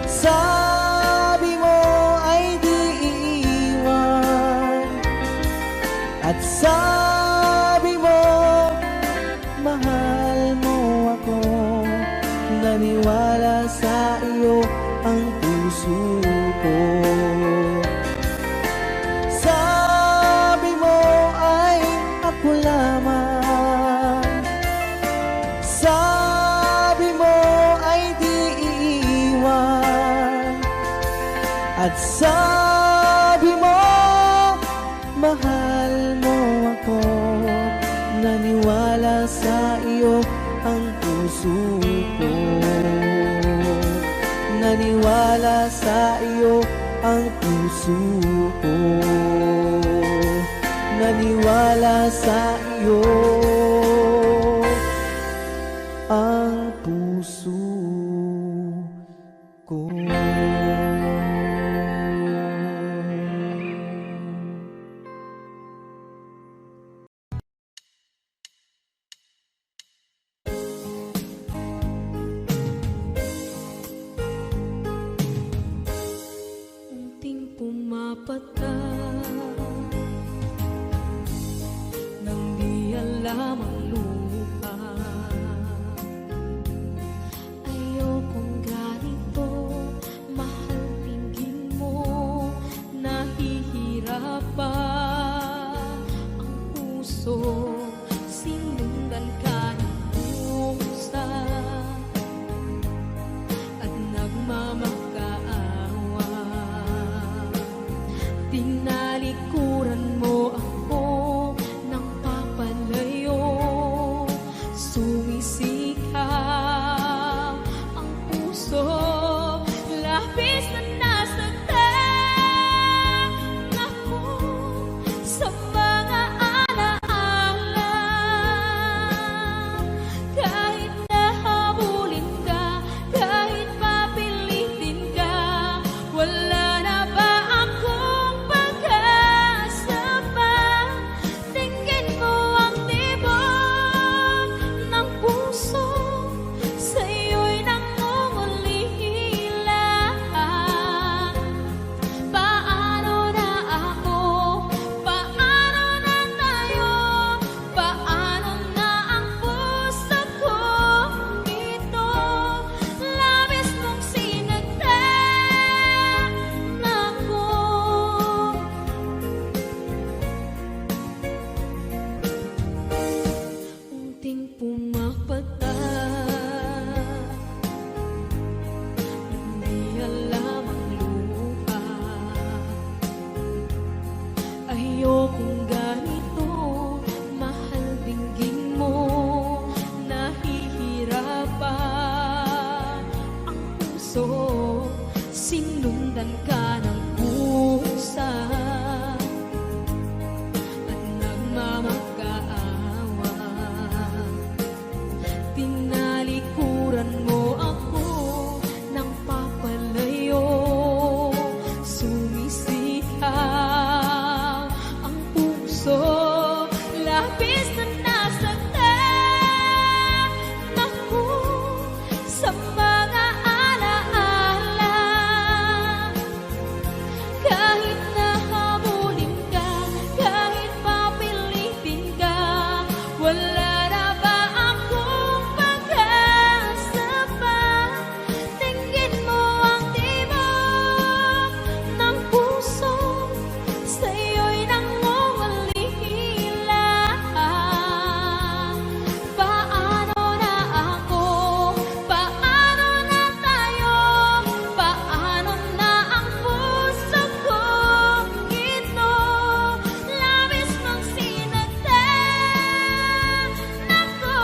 sabi mo ay di iiwan, at sabi mo mahal mo ako. Naniwala sa iyo ang puso ko. Sabi mo ay ako lamang, sabi mo ay di iiwan, at sabi mo mahal mo ako. Naniwala sa iyo ang puso ko. Naniwala sa iyo ang puso ko. Naniwala sa iyo ang puso ko. Unting pumapata nang di alam ang lupa. Ayokong ganito, puso, sinundan ka ng pusa at nagmamakaawa. Tinalikuran mo ako ng papalayo, sumisihaw ang puso, labis na nasaktan ako sa mga alaala. Kahit nahabulin ka, kahit papilitin ka, wala na ba akong pag-asa pa? Tingin mo ang tibok ng puso, sa'yo'y nangungulila. Paano na ako? Paano na tayo? Paano na ang puso kong ito? Labis mong sinaktan ako,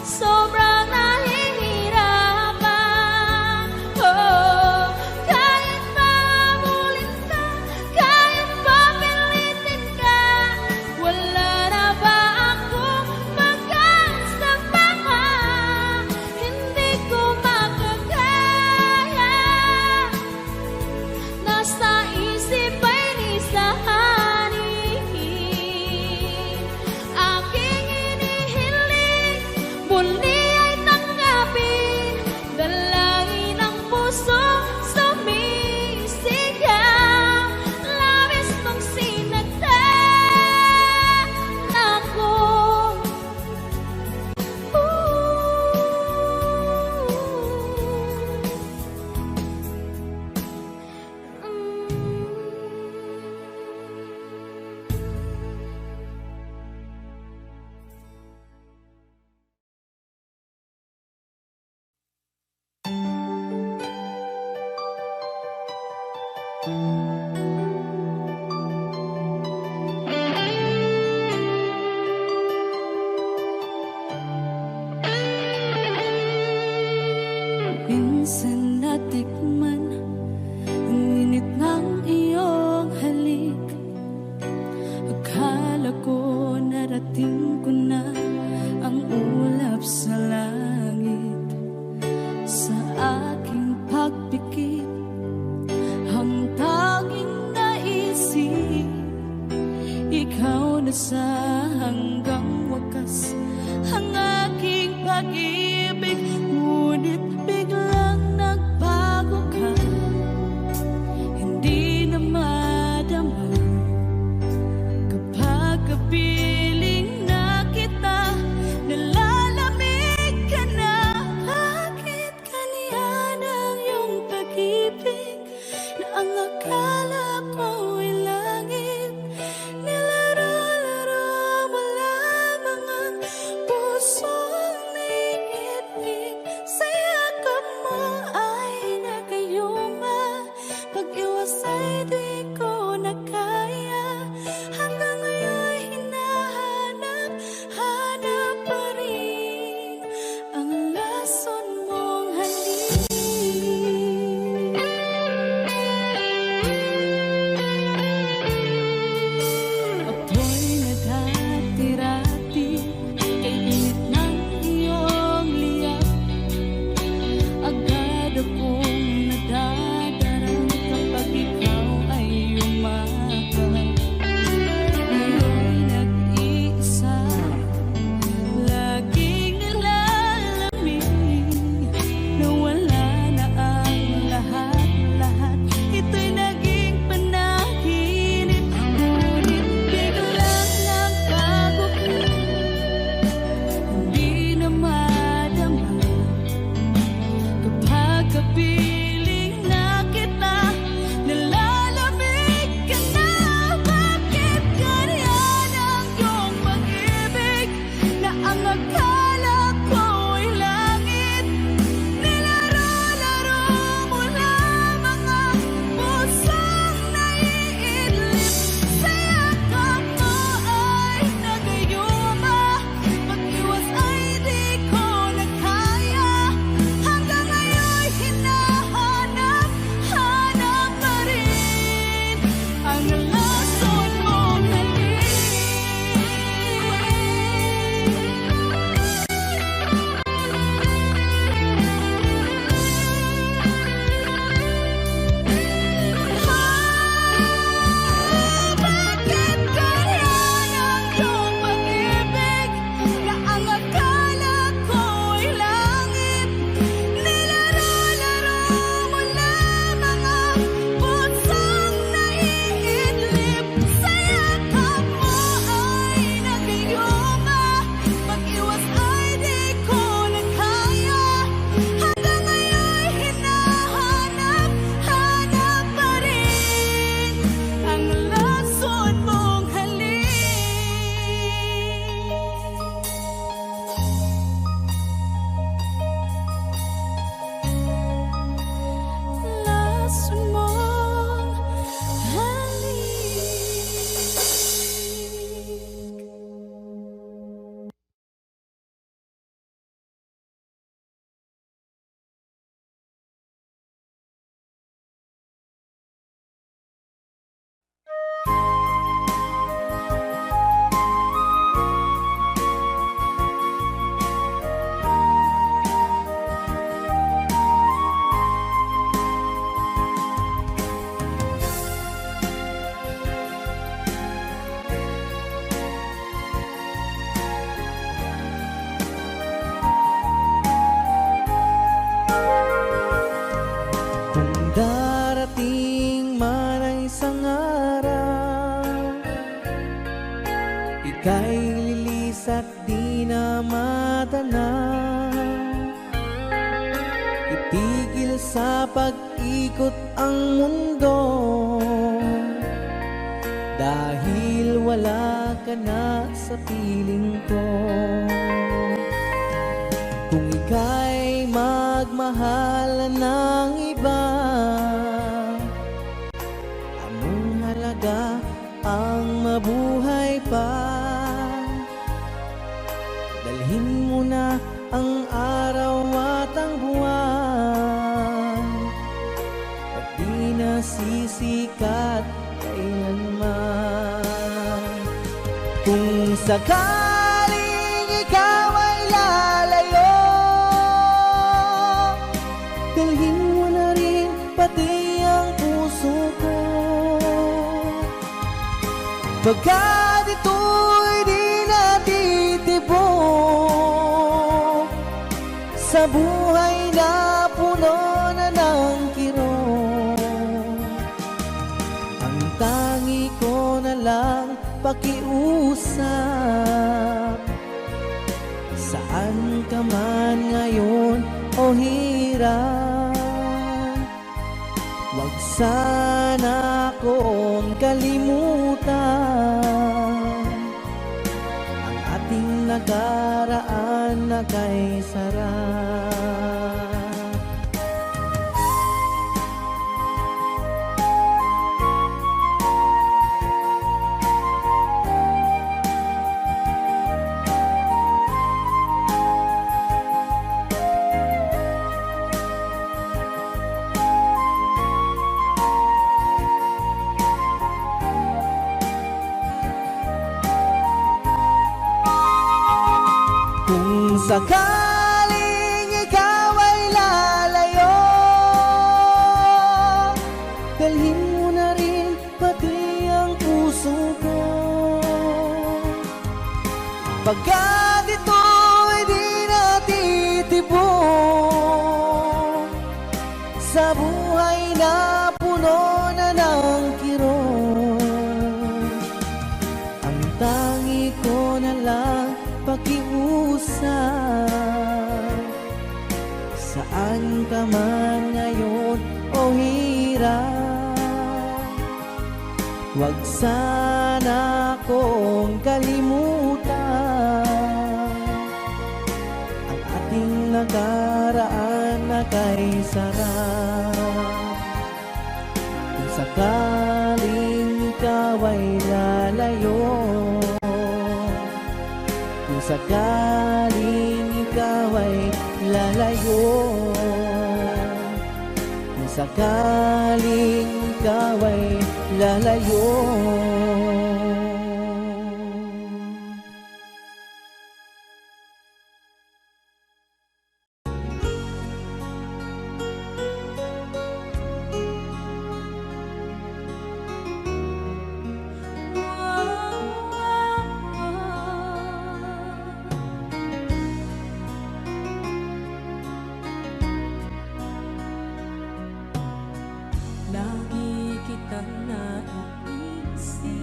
sobrang nahihirapan. Oh, kahit mahabulin ka, kahit papilitin ka, wala na ba akong pag-asa pa? Hindi ko makakaya, nasa isip ay nisahanin. Aking inihiling, muli ay tanggapin, dalangin ang puso, sumisigaw. Labis mong sinaktan ako. Minsan natikman ang init ng iyong halik. Akala ko narating ko na ang ulap sa langit. Sa aking pagpikit, ang tanging naisip, ikaw na sa hanggang wakas ang aking pag-ibig. Ngunit biglang nagbago ka, hindi na madama kapag kapiling na kita, nalalamig ka na. Bakit kaniyan ang iyong pag-ibig na ang akala ko ay langit? Nilaro-laro Tigil sa pag-ikot ang mundo, dahil wala ka na sa piling ko. Kung ika'y magmahal ng iba, anong halaga ang mabuhay pa? Dalhin mo na ang araw at ang buwan, at di na sisikat kailanman. Kung sakaling ikaw ay lalayo, dalhin mo na rin pati ang puso ko. Pagkat ito'y di natitibok sa buhay na puno na ng kirot, ang tangi ko na lang pakiusap. Saan ka man ngayon o hirap, wag sana akong kalimutan ang ating nakaraan na kay sarap. Kung sakaling ikaw ay lalayo, dalhin mo na rin pati ang puso ko. Pagkat ito'y di natitibok sa buhay na puno na ng kirot, ang tangi ko na lang pakiusap. Saan ka man ngayon o hirap, wag sana akong kalimutan ang ating nakaraan na kay sarap. Kung sakaling ikaw ay lalayo, kung sakaling ikaw ay lalayo, kung sakaling ikaw ay lalayo. Lagi kitang naiisip,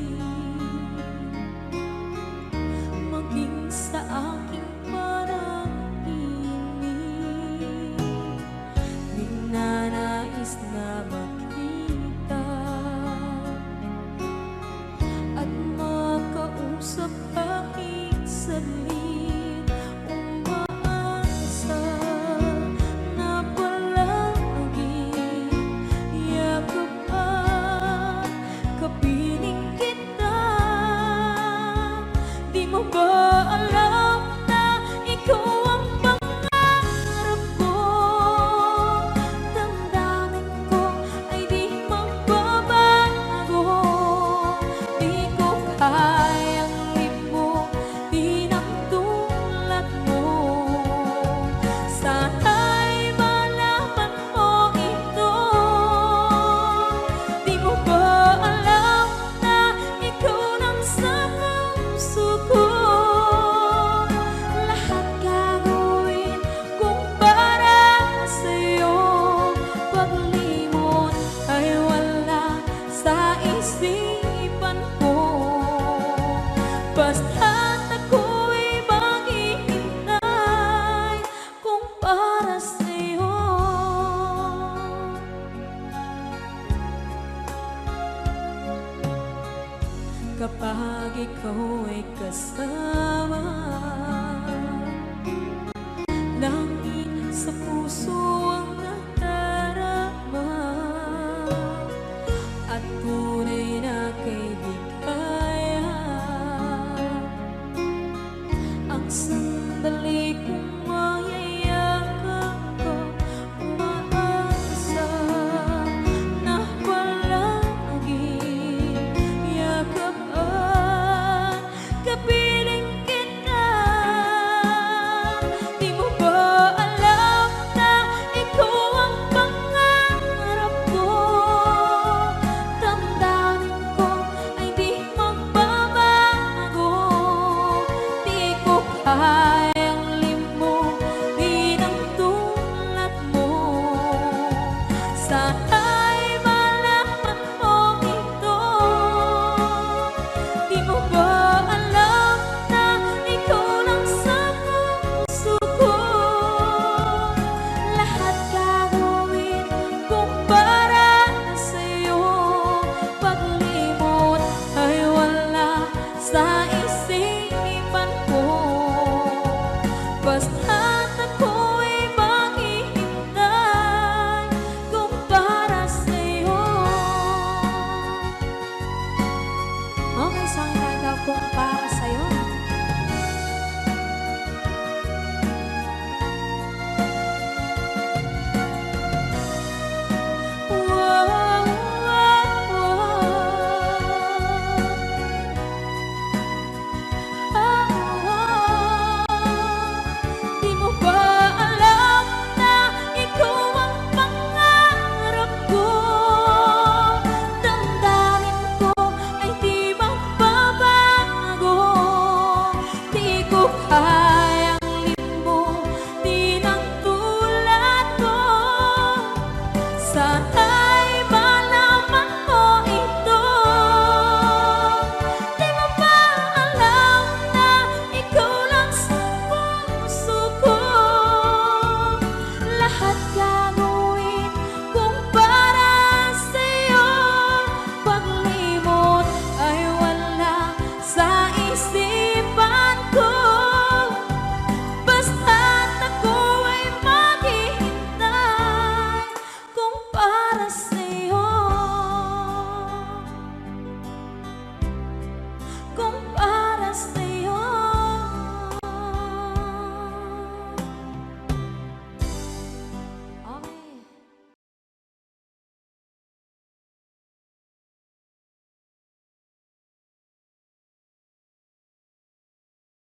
ikaw ay kasama.